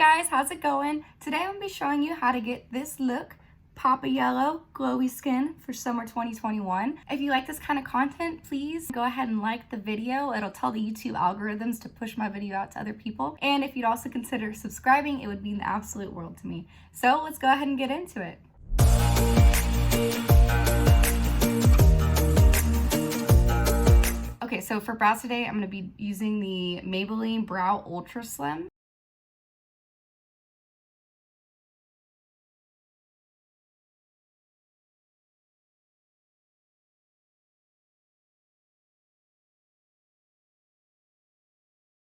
guys, how's it going? Today I'm going to be showing you how to get this look, pop of yellow, glowy skin for summer 2021. If you like this kind of content, please go ahead and like the video. It'll tell the YouTube algorithms to push my video out to other people. And if you'd also consider subscribing, it would mean the absolute world to me. So let's go ahead and get into it. Okay, so for brows today, I'm going to be using the Maybelline Brow Ultra Slim.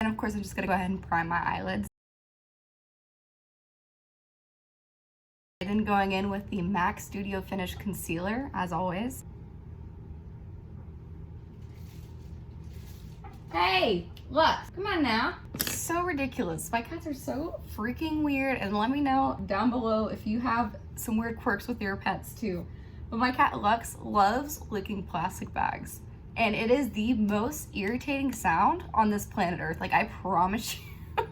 And of course, I'm just going to go ahead and prime my eyelids. And then going in with the MAC Studio Finish Concealer, as always. Hey, look, come on now. So ridiculous. My cats are so freaking weird, and let me know down below if you have some weird quirks with your pets too. But my cat Lux loves licking plastic bags, and it is the most irritating sound on this planet Earth. Like, I promise you.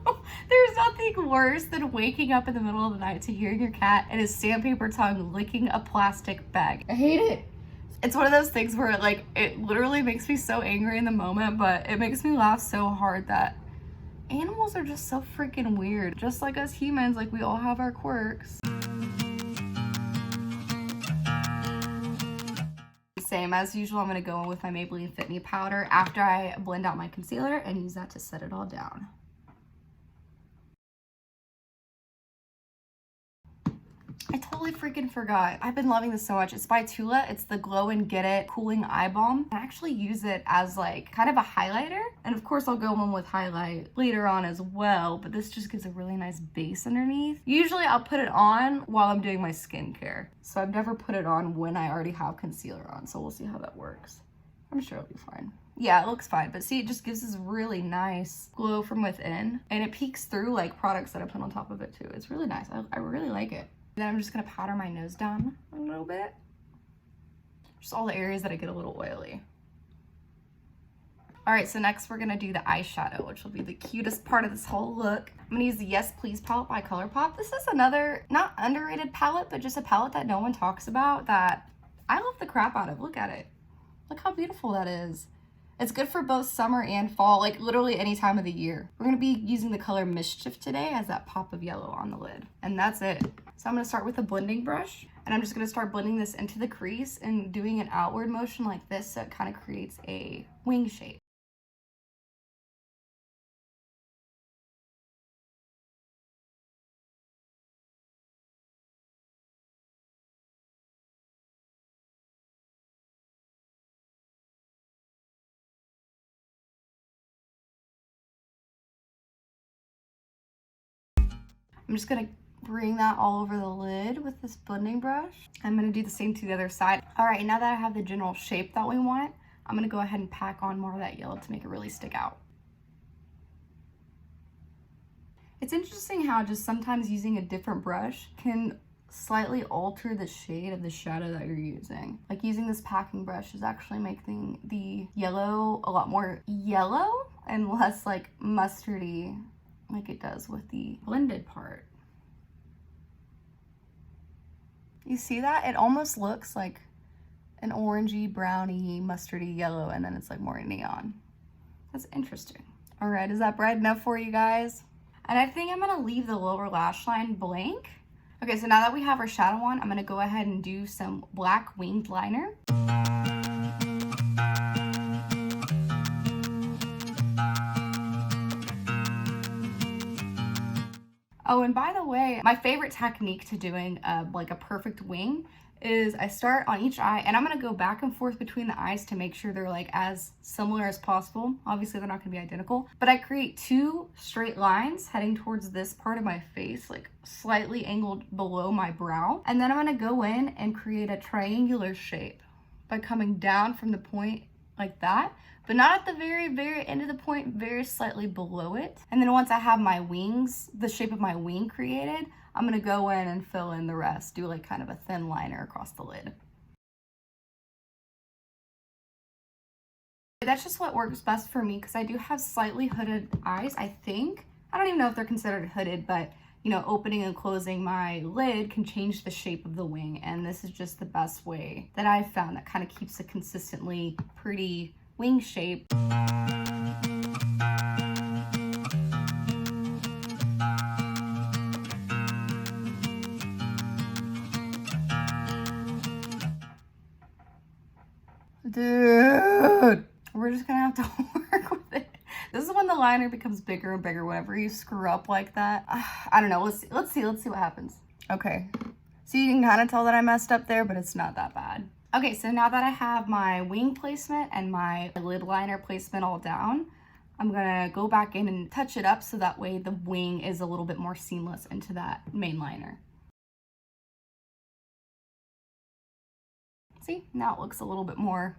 There's nothing worse than waking up in the middle of the night to hearing your cat and his sandpaper tongue licking a plastic bag. I hate it. It's one of those things where it literally makes me so angry in the moment, but it makes me laugh so hard that animals are just so freaking weird. Just like us humans, like, we all have our quirks. Same as usual, I'm gonna go in with my Maybelline Fit Me powder after I blend out my concealer and use that to set it all down. I totally freaking forgot. I've been loving this so much. It's by Tula. It's the Glow and Get It Cooling Eye Balm. I actually use it as like kind of a highlighter. And of course I'll go in with highlight later on as well, but this just gives a really nice base underneath. Usually I'll put it on while I'm doing my skincare. So I've never put it on when I already have concealer on. So we'll see how that works. I'm sure it'll be fine. Yeah, it looks fine, but see, it just gives this really nice glow from within, and it peeks through like products that I put on top of it too. It's really nice. I really like it. Then I'm just gonna powder my nose down a little bit. Just all the areas that I get a little oily. All right, so next we're gonna do the eyeshadow, which will be the cutest part of this whole look. I'm gonna use the Yes Please palette by Colourpop. This is another, not underrated palette, but just a palette that no one talks about that I love the crap out of. Look at it. Look how beautiful that is. It's good for both summer and fall, like literally any time of the year. We're gonna be using the color Mischief today as that pop of yellow on the lid. And that's it. So I'm gonna start with a blending brush, and I'm just gonna start blending this into the crease and doing an outward motion like this so it kind of creates a wing shape. I'm just gonna bring that all over the lid with this blending brush. I'm gonna do the same to the other side. All right, now that I have the general shape that we want, I'm gonna go ahead and pack on more of that yellow to make it really stick out. It's interesting how just sometimes using a different brush can slightly alter the shade of the shadow that you're using. Like, using this packing brush is actually making the yellow a lot more yellow and less like mustardy like it does with the blended part. You see that? It almost looks like an orangey, browny, mustardy yellow, and then it's like more neon. That's interesting. All right, is that bright enough for you guys? And I think I'm gonna leave the lower lash line blank. Okay, so now that we have our shadow on, I'm gonna go ahead and do some black winged liner. Oh, and by the way, my favorite technique to doing like a perfect wing is I start on each eye, and I'm gonna go back and forth between the eyes to make sure they're like as similar as possible. Obviously they're not gonna be identical, but I create two straight lines heading towards this part of my face, like slightly angled below my brow. And then I'm gonna go in and create a triangular shape by coming down from the point like that, but not at the very, very end of the point, very slightly below it. And then once I have my wings, the shape of my wing created, I'm gonna go in and fill in the rest, do like kind of a thin liner across the lid. That's just what works best for me because I do have slightly hooded eyes, I think. I don't even know if they're considered hooded, but you know, opening and closing my lid can change the shape of the wing, and this is just the best way that I've found that kind of keeps a consistently pretty wing shape. Dude, we're just gonna have to work with it. This is when the liner becomes bigger and bigger whenever you screw up like that. I don't know. Let's see what happens. Okay. So you can kind of tell that I messed up there, but it's not that bad. Okay, so now that I have my wing placement and my lid liner placement all down, I'm gonna go back in and touch it up so that way the wing is a little bit more seamless into that main liner. See, now it looks a little bit more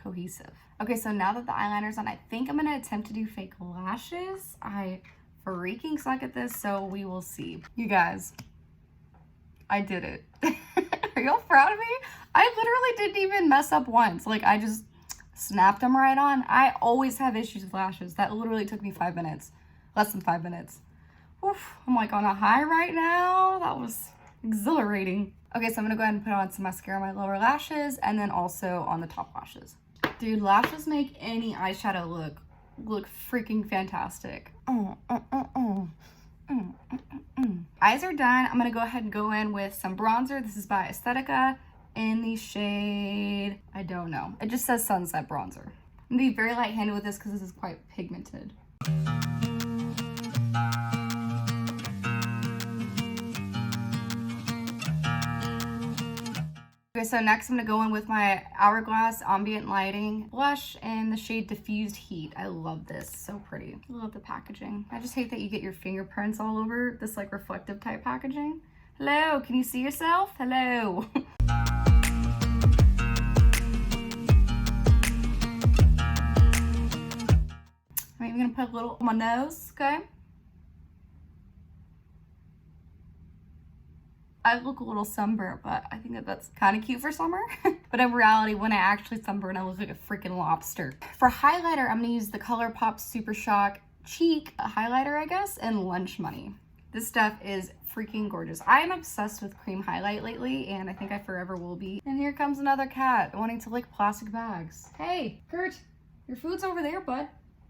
cohesive. Okay, so now that the eyeliner's on, I think I'm gonna attempt to do fake lashes. I freaking suck at this, so we will see. You guys, I did it. Are y'all proud of me? I literally didn't even mess up once. Like, I just snapped them right on. I always have issues with lashes. That literally took me 5 minutes. Less than 5 minutes. Oof, I'm like on a high right now. That was exhilarating. Okay, so I'm gonna go ahead and put on some mascara on my lower lashes and then also on the top lashes. Dude, lashes make any eyeshadow look freaking fantastic. Eyes are done. I'm gonna go ahead and go in with some bronzer. This is by Aesthetica in the shade, I don't know. It just says Sunset Bronzer. I'm gonna be very light-handed with this because this is quite pigmented. Okay, so next I'm gonna go in with my Hourglass Ambient Lighting blush in the shade Diffused Heat. I love this, so pretty. I love the packaging. I just hate that you get your fingerprints all over this like reflective type packaging. Hello, can you see yourself? Hello. I'm even gonna put a little on my nose, okay? I look a little sunburnt, but I think that that's kind of cute for summer. But in reality, when I actually sunburn, I look like a freaking lobster. For highlighter, I'm gonna use the Colourpop Super Shock Cheek highlighter, I guess, and Lunch Money. This stuff is freaking gorgeous. I am obsessed with cream highlight lately, and I think I forever will be. And here comes another cat wanting to lick plastic bags. Hey, Kurt, your food's over there, bud.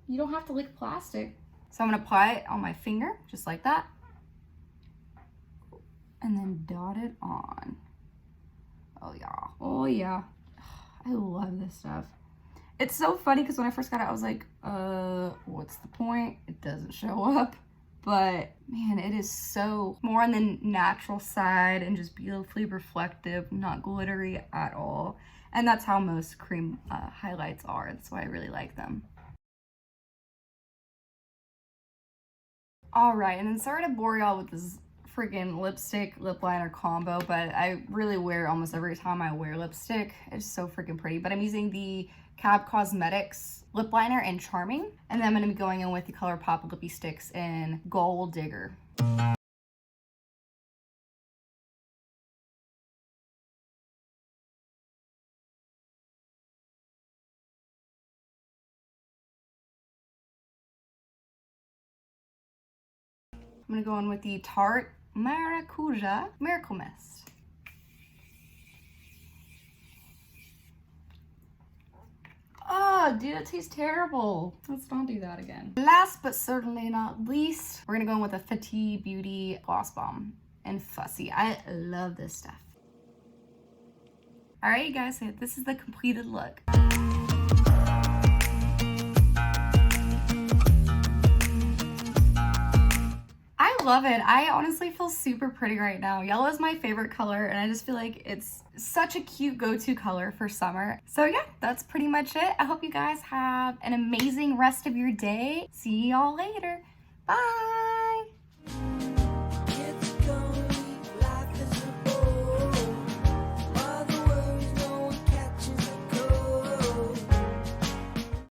You don't have to lick plastic. So I'm gonna apply it on my finger, just like that. And then dot it on. Oh yeah, oh yeah. I love this stuff. It's so funny because when I first got it, I was like, what's the point? It doesn't show up. But man, it is so more on the natural side and just beautifully reflective, not glittery at all. And that's how most cream highlights are. That's why I really like them. All right, and then sorry to bore y'all with this freaking lipstick lip liner combo, but I really wear almost every time I wear lipstick. It's so freaking pretty. But I'm using the Cab Cosmetics lip liner in Charming, and then I'm going to be going in with the Colourpop lippy sticks in Gold Digger. I'm going to go in with the Tarte Maracuja Miracle Mist. Oh, dude, that tastes terrible. Let's not do that again. Last but certainly not least, we're gonna go in with a Fenty Beauty Gloss Balm in Fussy. I love this stuff. All right, you guys, so this is the completed look. I love it. I honestly feel super pretty right now. Yellow is my favorite color, and I just feel like it's such a cute go-to color for summer. So yeah, that's pretty much it. I hope you guys have an amazing rest of your day. See y'all later. Bye.